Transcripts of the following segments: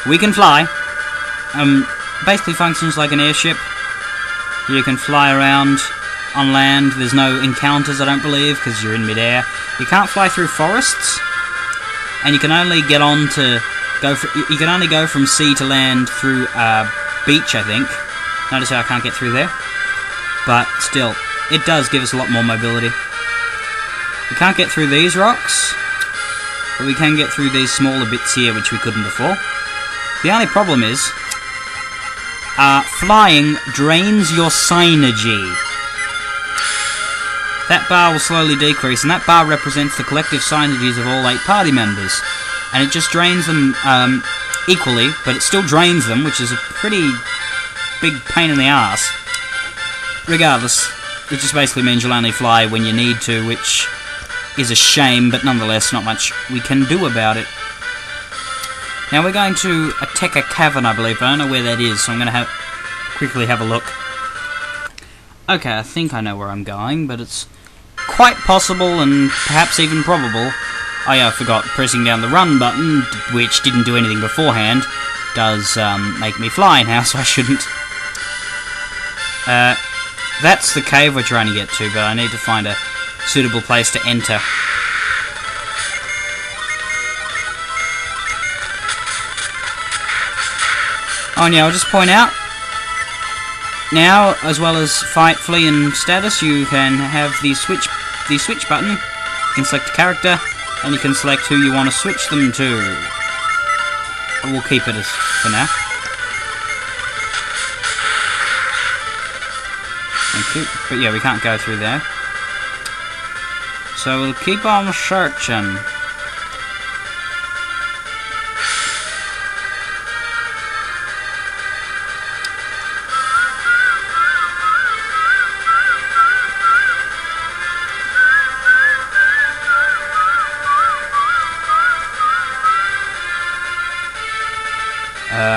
we can fly. Basically functions like an airship. You can fly around on land. There's no encounters, I don't believe, because you're in midair. You can't fly through forests, and you can only get on to you can only go from sea to land through a beach, I think. Notice how I can't get through there, but still, it does give us a lot more mobility. We can't get through these rocks, but we can get through these smaller bits here, which we couldn't before. The only problem is, flying drains your synergy. That bar will slowly decrease, and that bar represents the collective synergies of all 8 party members. And it just drains them equally, but it still drains them, which is a pretty big pain in the ass. Regardless, it just basically means you'll only fly when you need to, which is a shame, but nonetheless not much we can do about it. Now we're going to Ateca Cavern, I believe. I don't know where that is, so I'm going to quickly have a look. Okay, I think I know where I'm going, but it's quite possible and perhaps even probable. Oh yeah, I forgot, pressing down the run button, which didn't do anything beforehand, does make me fly now, so I shouldn't. That's the cave we're trying to get to, but I need to find a suitable place to enter. Oh, and yeah, I'll just point out, now, as well as fight, flee, and status, you can have the switch button. You can select a character, and you can select who you want to switch them to. But we'll keep it as for now. Thank you. But yeah, we can't go through there. So we'll keep on searching.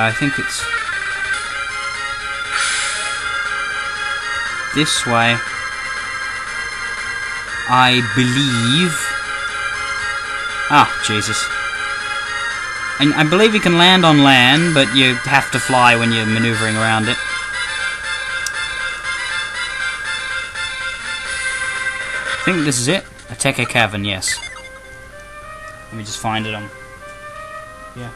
I think it's this way, I believe. Ah, Jesus. And I believe you can land on land, but you have to fly when you're maneuvering around it. I think this is it. Ateca Cavern, yes. Let me just find it on... Yeah.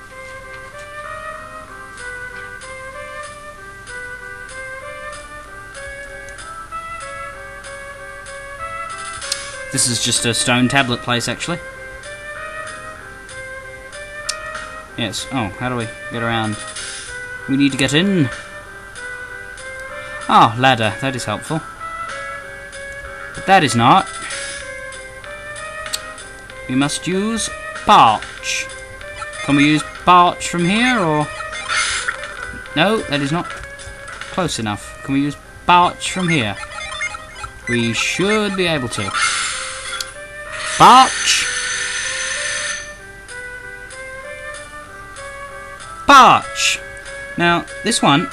This is just a stone tablet place, actually. Yes. Oh, how do we get around? We need to get in. Oh, ladder. That is helpful. But that is not. We must use Barch. Can we use Barch from here, or... No, that is not close enough. Can we use Barch from here? We should be able to. Barch! Barch! Now, this one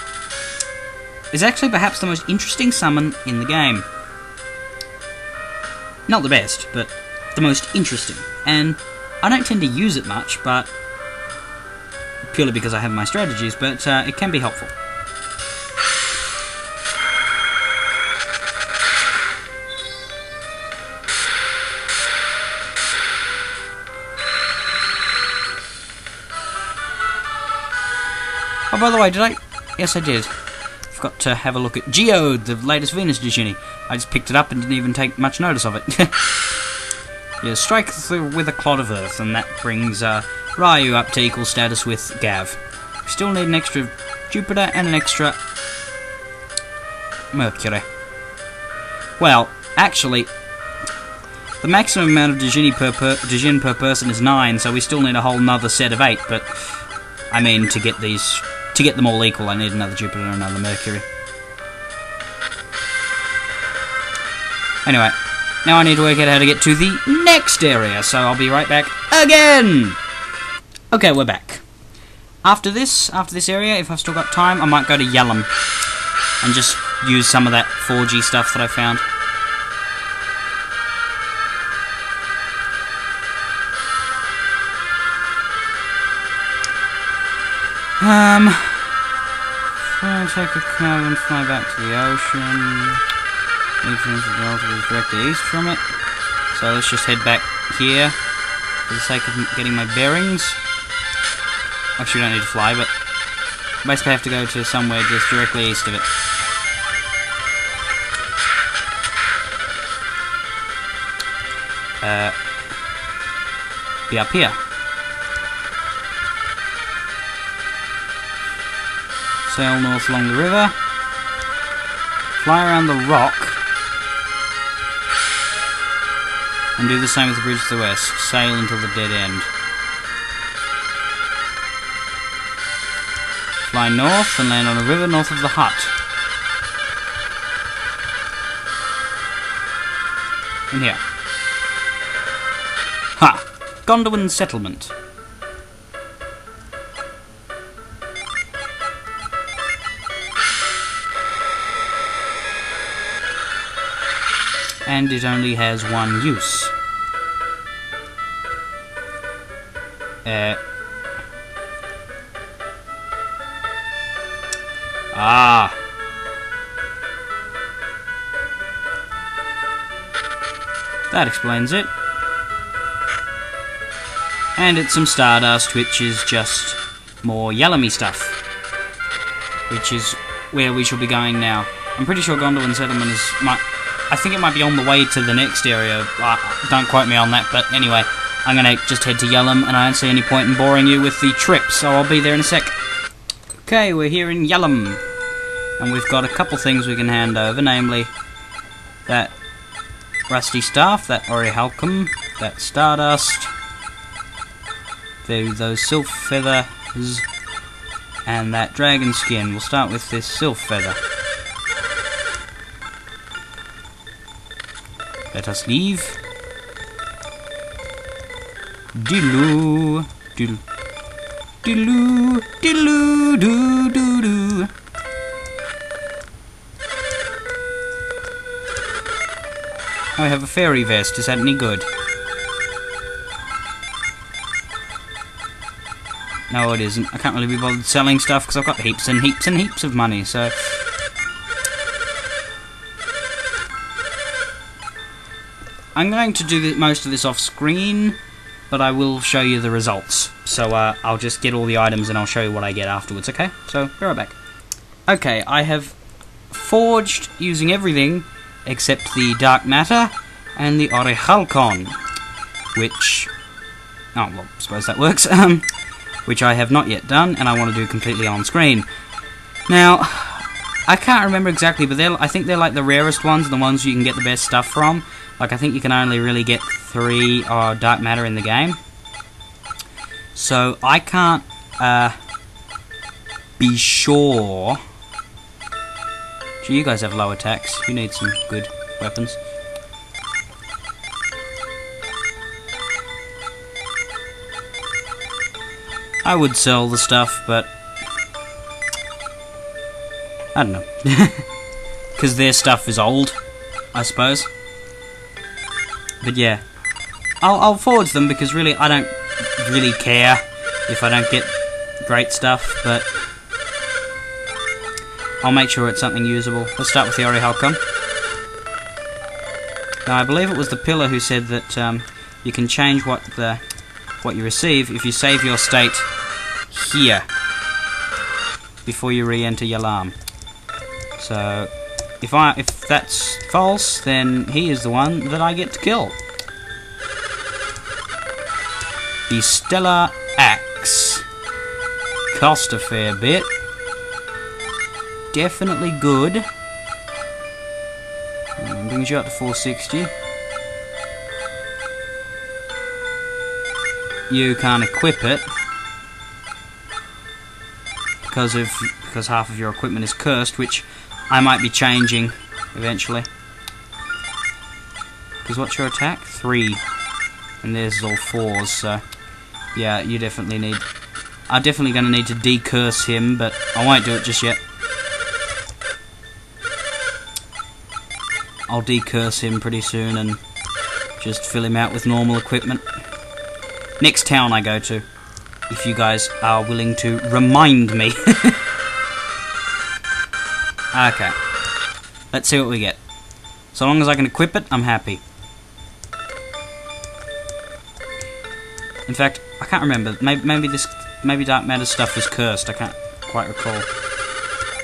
is actually perhaps the most interesting summon in the game. Not the best, but the most interesting. And I don't tend to use it much, but purely because I have my strategies, but it can be helpful. Oh, by the way, did I... Yes, I did. Forgot to have a look at Geode, the latest Venus Digini. I just picked it up and didn't even take much notice of it. Yeah, strike through with a clod of earth, and that brings Ryu up to equal status with Gav. We still need an extra Jupiter and an extra Mercury. Well, actually, the maximum amount of Digin per person is 9, so we still need a whole nother set of 8, but I mean, to get them all equal, I need another Jupiter and another Mercury. Anyway, now I need to work out how to get to the next area, so I'll be right back again! Okay, we're back. After this area, if I've still got time, I might go to Yellum and just use some of that 4G stuff that I found. I'll take a cab and fly back to the ocean. Need to enter the delta is directly east from it. So let's just head back here for the sake of getting my bearings. Actually, we don't need to fly, but basically I have to go to somewhere just directly east of it. Be up here. Sail north along the river. Fly around the rock. And do the same with the bridge to the west. Sail until the dead end. Fly north and land on a river north of the hut. In here. Ha! Gondolin settlement. And it only has one use. That explains it. And it's some Stardust, which is just more Yellamy stuff. Which is where we shall be going now. I'm pretty sure Gondolin Settlement is... I think it might be on the way to the next area. Don't quote me on that, but anyway. I'm going to just head to Yellum, and I don't see any point in boring you with the trip, so I'll be there in a sec. Okay, we're here in Yellum. And we've got a couple things we can hand over, namely that rusty staff, that orichalcum, that Stardust, those sylph feathers, and that dragon skin. We'll start with this sylph feather. Let us leave. Diddloo, diddle, diddloo, diddloo, doo, doo, doo. I have a fairy vest. Is that any good? No, it isn't. I can't really be bothered selling stuff because I've got heaps and heaps and heaps of money, so... I'm going to do most of this off screen, but I will show you the results. So I'll just get all the items and I'll show you what I get afterwards, okay? So, be right back. Okay, I have forged using everything except the dark matter and the orichalcon, which... oh, well, I suppose that works. Which I have not yet done, and I want to do completely on screen. Now, I can't remember exactly, but I think they're like the rarest ones, the ones you can get the best stuff from. Like, I think you can only really get 3 dark matter in the game. So, I can't be sure. Gee, you guys have low attacks. You need some good weapons. I would sell the stuff, but I don't know. Because their stuff is old, I suppose. But yeah, I'll forge them because really I don't really care if I don't get great stuff, but I'll make sure it's something usable. Let's start with the orichalcum. Now I believe it was the pillar who said that you can change what you receive if you save your state here before you re-enter Yellum. So if that's false, then he is the one that I get to kill. The Stellar Axe. Cost a fair bit. Definitely good. Brings you up to 460. You can't equip it because half of your equipment is cursed, which I might be changing eventually. Because what's your attack? 3. And there's all 4s, so yeah, you definitely need... I'm definitely going to need to decurse him, but I won't do it just yet. I'll decurse him pretty soon and just fill him out with normal equipment. Next town I go to. if you guys are willing to remind me. Okay. Let's see what we get. So long as I can equip it, I'm happy. In fact, I can't remember. Maybe Dark Matter stuff was cursed. I can't quite recall.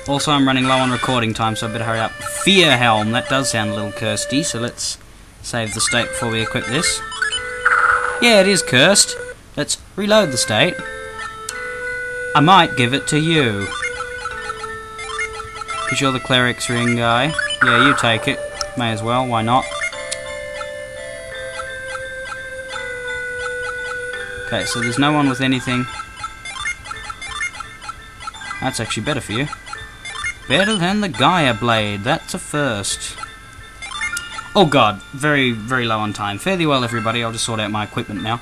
Also, I'm running low on recording time, so I better hurry up. Fear Helm. That does sound a little cursedy, so let's save the state before we equip this. Yeah, it is cursed. Let's reload the state. I might give it to you. Because you're the cleric's ring guy. Yeah, you take it. May as well, why not? Okay, so there's no one with anything. That's actually better for you. Better than the Gaia Blade. That's a first. Oh god, very, very low on time. Fare thee well, everybody. I'll just sort out my equipment now.